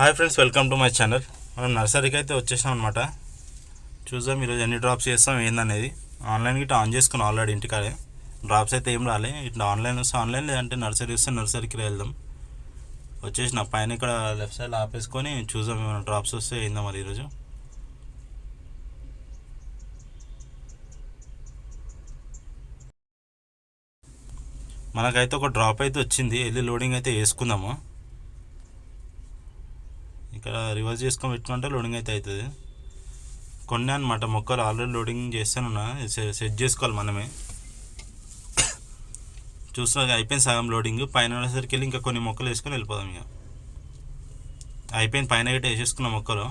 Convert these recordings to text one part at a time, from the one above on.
Hi friends, welcome to my channel. మనం నర్సరీకి అయితే వచ్చేసాం అనమాట. చూద్దాం ఈరోజు ఎన్ని డ్రాప్స్ చేస్తాం ఏందనేది. ఆన్లైన్ గిట్ట ఆన్ చేసుకుని ఆల్రెడీ ఇంటికాడే. డ్రాప్స్ అయితే ఏం రాలే. ఇట్లా ఆన్లైన్ వస్తే ఆన్లైన్, లేదంటే నర్సరీ వస్తే నర్సరీకి వెళ్దాం. వచ్చేసిన పైన ఇక్కడ లెఫ్ట్ సైడ్ ఆపేసుకొని చూద్దాం ఏమైనా డ్రాప్స్ వస్తే ఏందా మరి ఈరోజు. మనకైతే ఒక డ్రాప్ అయితే వచ్చింది, వెళ్ళి లోడింగ్ అయితే వేసుకుందాము. ఇక్కడ రివర్స్ చేసుకొని పెట్టుకుంటే లోడింగ్ అయితే అవుతుంది. కొన్ని అనమాట మొక్కలు ఆల్రెడీ లోడింగ్ చేస్తానున్నా, సెట్ చేసుకోవాలి మనమే. చూస్తున్నా అయిపోయింది సగం లోడింగ్. పైన వచ్చేసరికి వెళ్ళి ఇంకా కొన్ని మొక్కలు వేసుకొని వెళ్ళిపోదాం. ఇక అయిపోయింది, పైన గట్ట వేసేసుకున్న మొక్కలు.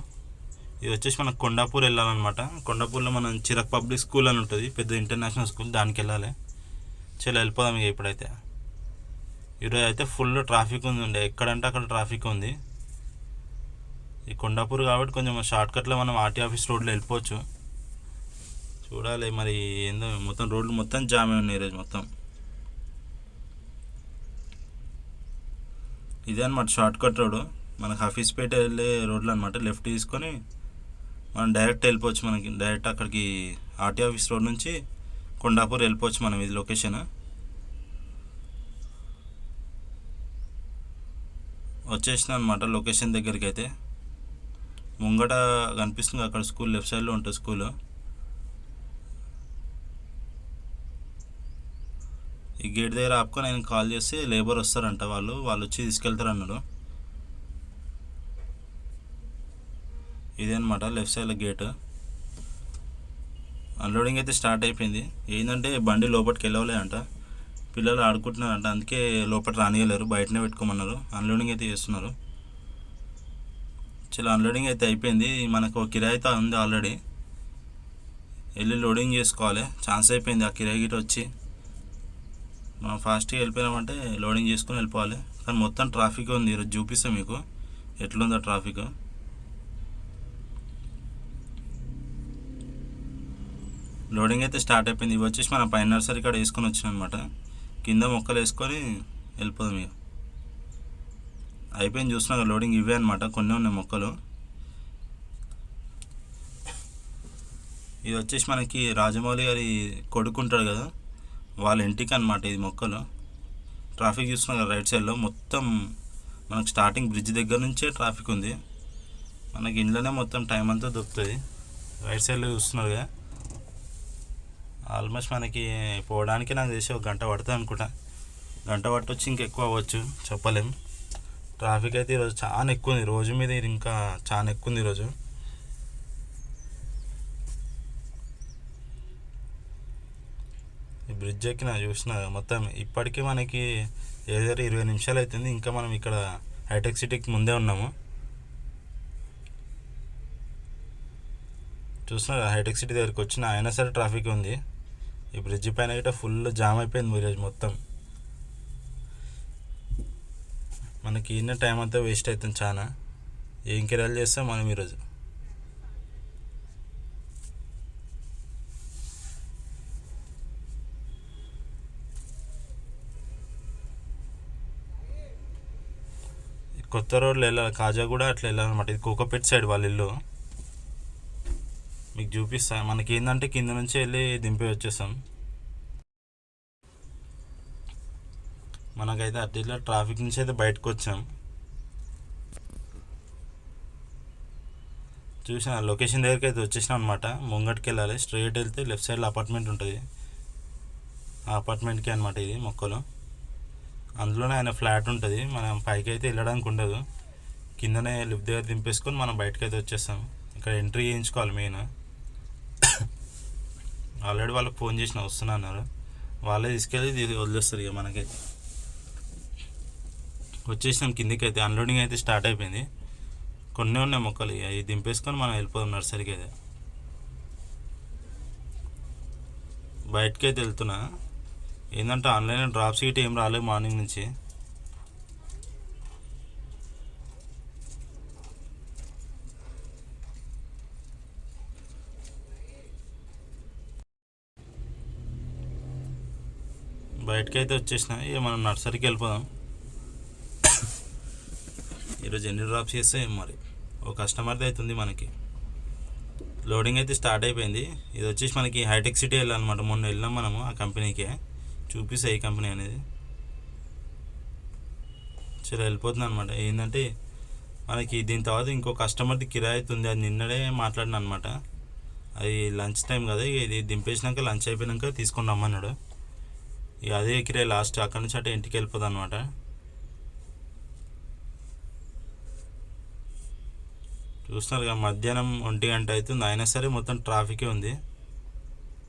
ఇది వచ్చేసి మనకు కొండాపూర్ వెళ్ళాలన్నమాట. కొండాపూర్లో మనం చిరక్ పబ్లిక్ స్కూల్ అని ఉంటుంది, పెద్ద ఇంటర్నేషనల్ స్కూల్, దానికి వెళ్ళాలి. చలో వెళ్ళిపోదాం ఇక. ఇప్పుడైతే ఈరోజు అయితే ఫుల్ ట్రాఫిక్ ఉంది, ఎక్కడంటే అక్కడ ట్రాఫిక్ ఉంది. ఈ కొండాపూర్ కాబట్టి కొంచెం షార్ట్కట్లో మనం ఆర్టీ ఆఫీస్ రోడ్లో వెళ్ళిపోవచ్చు. చూడాలి మరి ఏందో, మొత్తం రోడ్లు మొత్తం జామే ఉన్నాయి ఈరోజు మొత్తం. ఇదే అనమాట షార్ట్కట్ రోడ్డు, మనకు హఫీస్పేట వెళ్ళే రోడ్లు అనమాట. లెఫ్ట్ తీసుకొని మనం డైరెక్ట్ వెళ్ళిపోవచ్చు. మనకి డైరెక్ట్ అక్కడికి ఆర్టీ ఆఫీస్ రోడ్ నుంచి కొండాపూర్ వెళ్ళిపోవచ్చు మనం. ఇది లొకేషన్. వచ్చేసిన అనమాట లొకేషన్ దగ్గరికి. అయితే ముంగట కనిపిస్తుంది అక్కడ స్కూల్, లెఫ్ట్ సైడ్లో ఉంటుంది స్కూల్. ఈ గేట్ దగ్గర ఆపుకొని నేను కాల్ చేస్తే లేబర్ వస్తారంట, వాళ్ళు వచ్చి తీసుకెళ్తారు అన్నాడు. ఇదే అనమాట లెఫ్ట్ సైడ్లో గేట్. అన్లోడింగ్ అయితే స్టార్ట్ అయిపోయింది. ఏంటంటే బండి లోపలికి వెళ్ళవలేదంట, పిల్లలు ఆడుకుంటున్నారంట, అందుకే లోపల రానియలేరు, బయటనే పెట్టుకోమన్నారు. అన్లోడింగ్ అయితే చేస్తున్నారు. చాలా అన్లోడింగ్ అయితే అయిపోయింది. మనకు కిరాయి అయితే ఉంది ఆల్రెడీ, వెళ్ళి లోడింగ్ చేసుకోవాలి. ఛాన్స్ అయిపోయింది ఆ కిరాయి గిట వచ్చి. మనం ఫాస్ట్గా వెళ్ళిపోయినామంటే లోడింగ్ చేసుకుని వెళ్ళిపోవాలి. కానీ మొత్తం ట్రాఫిక్ ఉంది ఈరోజు. చూపిస్తాం మీకు ఎట్లుందో ట్రాఫిక్. లోడింగ్ అయితే స్టార్ట్ అయిపోయింది. ఇవి వచ్చేసి మనం పైన నర్సరీ కాడ వేసుకొని వచ్చినాం అనమాట. కింద మొక్కలు వేసుకొని వెళ్ళిపోదాం ఇక. అయిపోయింది, చూస్తున్నాం లోడింగ్. ఇవే అనమాట, కొన్ని ఉన్నాయి మొక్కలు. ఇది వచ్చేసి మనకి రాజమౌళి గారి కొడుకుంటాడు కదా, వాళ్ళ ఇంటికి అనమాట ఇది మొక్కలు. ట్రాఫిక్ చూస్తున్నాం కదా రైట్ సైడ్లో మొత్తం. మనకు స్టార్టింగ్ బ్రిడ్జ్ దగ్గర నుంచే ట్రాఫిక్ ఉంది. మనకి ఇంట్లోనే మొత్తం టైం అంతా దొరుకుతుంది. రైట్ సైడ్లో చూస్తున్నారు కదా. ఆల్మోస్ట్ మనకి పోవడానికి నాకు తెలిసి ఒక గంట పడుతుంది అనుకుంటా. గంట పట్టొచ్చి ఇంకెక్కువ అవ్వచ్చు, చెప్పలేం. ట్రాఫిక్ అయితే ఈరోజు చాలా ఎక్కువ ఉంది, రోజు మీద ఇంకా చాలా ఎక్కువ ఉంది ఈరోజు. ఈ బ్రిడ్జ్ ఎక్కిన చూసిన మొత్తం. ఇప్పటికీ మనకి ఏదైనా 20 నిమిషాలు అవుతుంది. ఇంకా మనం ఇక్కడ హైటెక్ సిటీకి ముందే ఉన్నాము. చూస్తున్నారు హైటెక్ సిటీ దగ్గరికి వచ్చిన, అయినా సరే ట్రాఫిక్ ఉంది. ఈ బ్రిడ్జ్ పైన గిట్ట ఫుల్ జామ్ అయిపోయింది ఈరోజు మొత్తం. మనకి ఇన్న టైం అంతా వేస్ట్ అవుతుంది చాలా. ఏం కిరాయిలు చేస్తాం మనం ఈరోజు. కొత్త రోడ్లు వెళ్ళాలి, కాజా కూడా అట్లా వెళ్ళాలన్నమాట. ఇది కోకోపేట్ సైడ్ వాళ్ళ ఇల్లు. మీకు చూపిస్తా. మనకి ఏంటంటే కింద నుంచి వెళ్ళి దింపి వచ్చేస్తాం. మనకైతే అట్లా ట్రాఫిక్ నుంచి అయితే బయటకు వచ్చాం. చూసిన లొకేషన్ దగ్గరికి అయితే వచ్చేసినాం అనమాట. ముంగటికి వెళ్ళాలి, స్ట్రైట్ వెళ్తే లెఫ్ట్ సైడ్లో అపార్ట్మెంట్ ఉంటుంది. ఆ అపార్ట్మెంట్కి అనమాట ఇది మొక్కలు. అందులోనే ఆయన ఫ్లాట్ ఉంటుంది. మనం పైకి అయితే వెళ్ళడానికి ఉండదు, కిందనే లిఫ్ట్ దగ్గర దింపేసుకొని మనం బయటకు అయితే వచ్చేస్తాం. ఇక్కడ ఎంట్రీ చేయించుకోవాలి మెయిన్. ఆల్రెడీ వాళ్ళకి ఫోన్ చేసిన వస్తున్నా అన్నారు, వాళ్ళే తీసుకెళ్ళి వదిలేస్తారు ఇక. మనకైతే వచ్చేసినాం కిందికి. అయితే అన్లోడింగ్ అయితే స్టార్ట్ అయిపోయింది. కొన్ని ఉన్నాయి మొక్కలు, అవి దింపేసుకొని మనం వెళ్ళిపోదాం నర్సరీకి. అయితే బయటకి అయితే వెళ్తున్నా. ఏంటంటే ఆన్లైన్ డ్రాప్స్ గిట్ట ఏం రాలేదు మార్నింగ్ నుంచి. బయటకి అయితే వచ్చేసిన, ఇక మనం నర్సరీకి వెళ్ళిపోదాం. ఈ ఈరోజు ఎన్ని డ్రాప్స్ చేస్తే మరి ఓ కస్టమర్ది అవుతుంది మనకి. లోడింగ్ అయితే స్టార్ట్ అయిపోయింది. ఇది వచ్చేసి మనకి హైటెక్ సిటీ వెళ్ళాలన్నమాట. మొన్న వెళ్ళాం మనము ఆ కంపెనీకే, చూపిస్తే ఏ కంపెనీ అనేది. సరే వెళ్ళిపోతుంది అనమాట. ఏంటంటే మనకి దీని తర్వాత ఇంకో కస్టమర్ది కిరాయి అవుతుంది, అది నిన్ననే మాట్లాడిన అనమాట. అది లంచ్ టైం కదా, ఇది దింపేసినాక లంచ్ అయిపోయినాక తీసుకొని రమ్మన్నాడు. ఇక అదే కిరాయి లాస్ట్, అక్కడి నుంచి అటు ఇంటికి వెళ్ళిపోతుంది అనమాట. చూస్తున్నారు మధ్యాహ్నం 1 గంట అవుతుంది, అయినా సరే మొత్తం ట్రాఫికే ఉంది.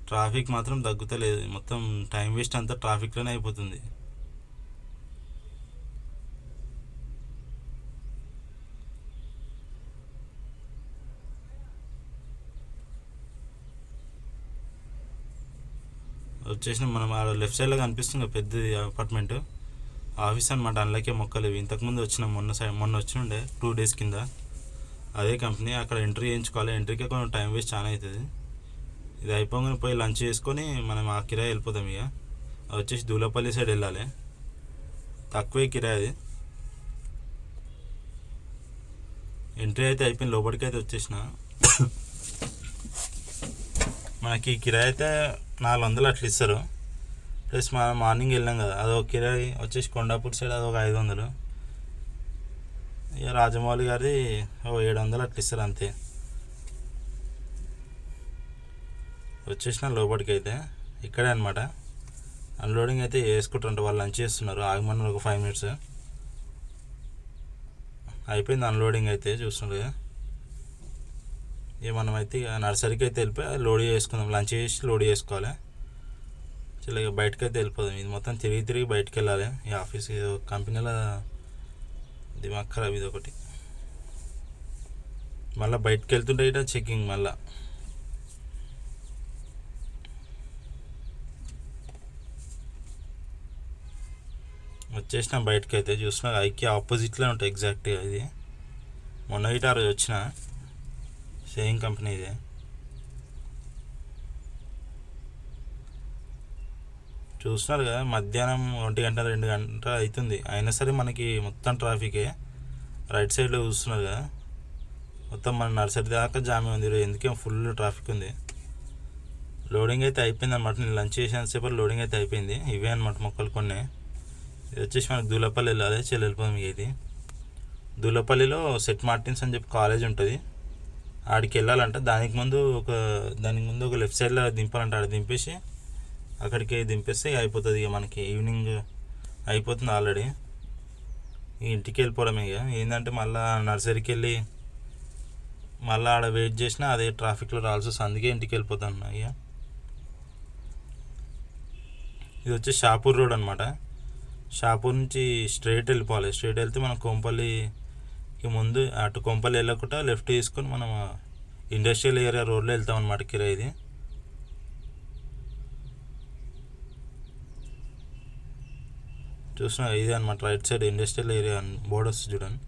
ట్రాఫిక్ మాత్రం తగ్గుతలేదు, మొత్తం టైం వేస్ట్ అంతా ట్రాఫిక్లోనే అయిపోతుంది. వచ్చేసిన మనం లెఫ్ట్ సైడ్లో కనిపిస్తుంది పెద్దది అపార్ట్మెంట్, ఆఫీస్ అనమాట. అందులోకే మొక్కలు ఇవి ఇంతకుముందు వచ్చిన మొన్న వచ్చినుండే 2 days కింద. అదే కంపెనీ. అక్కడ ఎంట్రీ చేయించుకోవాలి, ఎంట్రీకే కొంచెం టైం వేస్ట్ చాలా అవుతుంది. ఇది అయిపోగానే పోయి లంచ్ చేసుకొని మనం ఆ కిరాయి వెళ్ళిపోతాం. ఇక అది వచ్చేసి దూలపల్లి సైడ్ వెళ్ళాలి, తక్కువే కిరాయి అది. ఎంట్రీ అయితే అయిపోయింది, లోపలికి అయితే వచ్చేసిన. మనకి కిరాయి అయితే 400 అట్లా ఇస్తారు. ప్లస్ మనం మార్నింగ్ వెళ్ళాం కదా, అదొక కిరాయి వచ్చేసి కొండాపూర్ సైడ్ అదొక 500. ఇక రాజమౌళి గారిది 700 అట్లా ఇస్తారు అంతే. వచ్చేసిన లోపలికి అయితే ఇక్కడే అనమాట. అన్లోడింగ్ అయితే వేసుకుంటారంట, వాళ్ళు లంచ్ చేస్తున్నారు. ఆగమన్నారు ఒక 5 minutes. అయిపోయింది అన్లోడింగ్ అయితే, చూస్తున్నారు కదా. ఇక మనమైతే ఇక నర్సరీకి అయితే వెళ్ళిపోయి లోడ్ చేసుకుందాం, లంచ్ చేసి లోడ్ చేసుకోవాలి. చాలా ఇక బయటకు అయితే వెళ్ళిపోదాం. ఇది మొత్తం తిరిగి బయటకు వెళ్ళాలి. ఈ ఆఫీస్ కంపెనీలో దిమాగ్ ఖరాబ్ ఇది ఒకటి. మళ్ళీ బయటకు వెళ్తుంటే ఇట చెకింగ్ మళ్ళీ. వచ్చేసిన బయటకు అయితే, చూసిన ఐకి ఆపోజిట్లో ఉంటాయి ఎగ్జాక్ట్గా. ఇది మొన్న ఇట ఆ రోజు వచ్చిన సేమ్ కంపెనీ ఇదే. చూస్తున్నారు కదా, మధ్యాహ్నం 1 గంట 2 గంటలు అవుతుంది, అయినా సరే మనకి మొత్తం ట్రాఫికే. రైట్ సైడ్లో చూస్తున్నారు కదా, మొత్తం మన నర్సరీ దాకా జామే ఉంది. ఎందుకే ఫుల్ ట్రాఫిక్ ఉంది. లోడింగ్ అయితే అయిపోయింది అనమాట. నేను లంచ్ చేసేంతసేపు లోడింగ్ అయితే అయిపోయింది. ఇవే అనమాట మొక్కలు కొన్ని. ఇది వచ్చేసి మనకి దూలపల్లి వెళ్ళాలి, వెళ్ళిపోదాం. ఇది దూలపల్లిలో సెట్ మార్టిన్స్ అని చెప్పి కాలేజ్ ఉంటుంది, ఆడికి వెళ్ళాలంట. దానికి ముందు ఒక లెఫ్ట్ సైడ్లో దింపాలంట. ఆడ దింపేసి అక్కడికి దింపేస్తే అయిపోతుంది. ఇక మనకి ఈవినింగ్ అయిపోతుంది ఆల్రెడీ. ఇంటికి వెళ్ళిపోవడమే. ఇక ఏంటంటే మళ్ళీ నర్సరీకి వెళ్ళి మళ్ళీ ఆడ వెయిట్ చేసినా అదే ట్రాఫిక్లో రావాల్సి వస్తుంది, అందుకే ఇంటికి వెళ్ళిపోతాను. ఇక ఇది వచ్చి షాపూర్ రోడ్ అనమాట. షాపూర్ నుంచి స్ట్రైట్ వెళ్ళిపోవాలి. స్ట్రైట్ వెళ్తే మనం కొంపల్లికి ముందు అటు కొంపల్లి వెళ్ళకుండా లెఫ్ట్ తీసుకొని మనం ఇండస్ట్రియల్ ఏరియా రోడ్లో వెళ్తాం అనమాట. కిరాయి ఇది చూసిన ఇదే అనమాట. Right side industrial area board వస్తుంది చూడండి.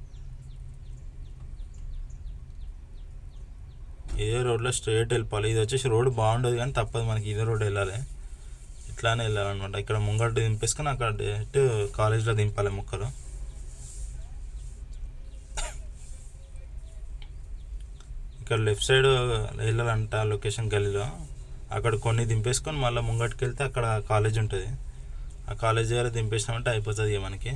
ఇదే రోడ్లో స్ట్రైట్ వెళ్ళిపోవాలి. ఇది వచ్చేసి రోడ్ బాగుండదు కానీ తప్పదు, మనకి ఇదే రోడ్ వెళ్ళాలి. ఇట్లానే వెళ్ళాలన్నమాట. ఇక్కడ ముంగట దింపేసుకొని అక్కడ డైరెక్ట్ కాలేజ్లో దింపాలి మొక్కలు. ఇక్కడ లెఫ్ట్ సైడ్ వెళ్ళాలంట లొకేషన్ గల్లీలో. అక్కడ కొన్ని దింపేసుకొని మళ్ళీ ముంగటికి వెళ్తే అక్కడ కాలేజ్ ఉంటుంది. ఆ కాలేజ్ దగ్గర దింపేసినామంటే అయిపోతుంది ఇక మనకి.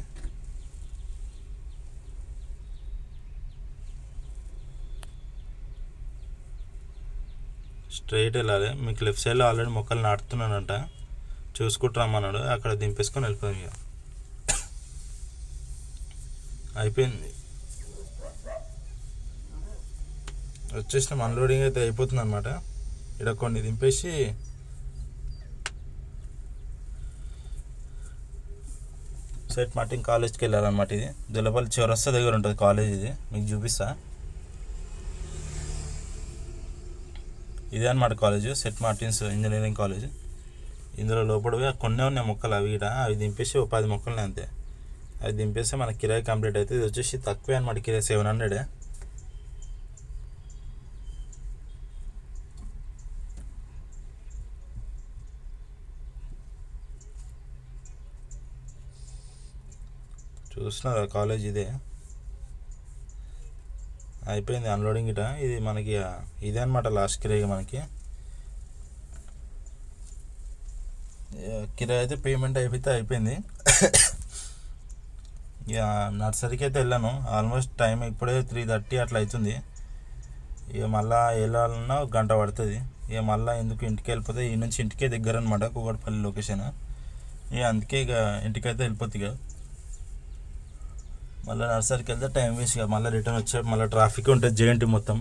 స్ట్రైట్ వెళ్ళాలి. మీకు లెఫ్ట్ సైడ్లో ఆల్రెడీ మొక్కలు నాటుతున్నానంట, చూసుకుంటామన్నాడు. అక్కడ దింపేసుకొని వెళ్ళిపోయాం. ఇక అయిపోయింది. వచ్చేసిన అన్లోడింగ్ అయితే అయిపోతుంది అనమాట. ఇక్కడ కొన్ని దింపేసి సెట్ మార్టిన్ కాలేజ్కి వెళ్ళాలన్నమాట. ఇది దులపల్లి చౌరస్తా దగ్గర ఉంటుంది కాలేజ్. ఇది మీకు చూపిస్తా. ఇదే అనమాట college, set Martin's engineering college. ఇందులో లోపల కొన్ని ఉన్నాయి మొక్కలు, అవి దింపేసి 10 మొక్కలు అంతే. అవి దింపేస్తే మనకి కిరాయి కంప్లీట్ అవుతుంది. ఇది వచ్చేసి తక్కువే అనమాట, కిరాయి 700. చూస్తున్నారు కాలేజ్ ఇదే. అయిపోయింది అన్లోడింగ్ ఇట. ఇది మనకి ఇదే అనమాట లాస్ట్ కిరాయి మనకి. కిరాయి అయితే పేమెంట్ అయిపోయింది. ఇక నర్సరీకి అయితే వెళ్ళాను. ఆల్మోస్ట్ టైం ఇప్పుడే 3:30 అట్లా అవుతుంది. ఇక మళ్ళీ వెళ్ళాలన్నా 1 గంట పడుతుంది. ఇక మళ్ళీ ఎందుకు ఇంటికి వెళ్ళిపోతే ఈ నుంచి ఇంటికే దగ్గర అనమాట, కూకట్పల్లి లొకేషన్. ఇక అందుకే ఇక ఇంటికైతే వెళ్ళిపోతుంది. ఇక మళ్ళీ నర్సరీకి వెళ్తే టైం వేస్ట్. ఇక మళ్ళీ రిటర్న్ వచ్చే మళ్ళీ ట్రాఫిక్ ఉంటుంది జేఎన్టీ మొత్తం.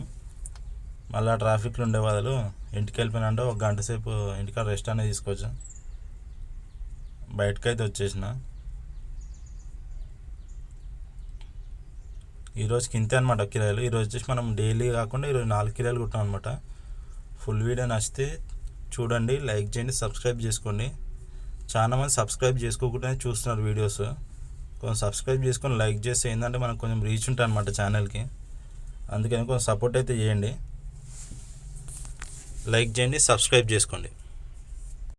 మళ్ళీ ట్రాఫిక్లో ఉండే వాళ్ళు ఇంటికి వెళ్ళిపోయినా అంటే 1 గంట సేపు ఇంటికాడ రెస్ట్ అనేది తీసుకోవచ్చు. బయటకైతే వచ్చేసిన. ఈరోజుకి ఇంతే అనమాట కిరాయిలు. ఈరోజు వచ్చేసి మనం డైలీ కాకుండా ఈరోజు 4 కిరాయిలు కుట్టాం అనమాట. ఫుల్ వీడియో నచ్చితే చూడండి, లైక్ చేయండి, సబ్స్క్రైబ్ చేసుకోండి. చాలామంది సబ్స్క్రైబ్ చేసుకోకుండానే చూస్తున్నారు వీడియోస్. కొంచెం సబ్స్క్రైబ్ చేసుకొని లైక్ చేస్తే ఏంటంటే మనకు కొంచెం రీచ్ ఉంటుంది అనమాట ఛానల్కి. అందుకని కొంచెం సపోర్ట్ అయితే చేయండి. లైక్ చేయండి, సబ్స్క్రైబ్ చేసుకోండి.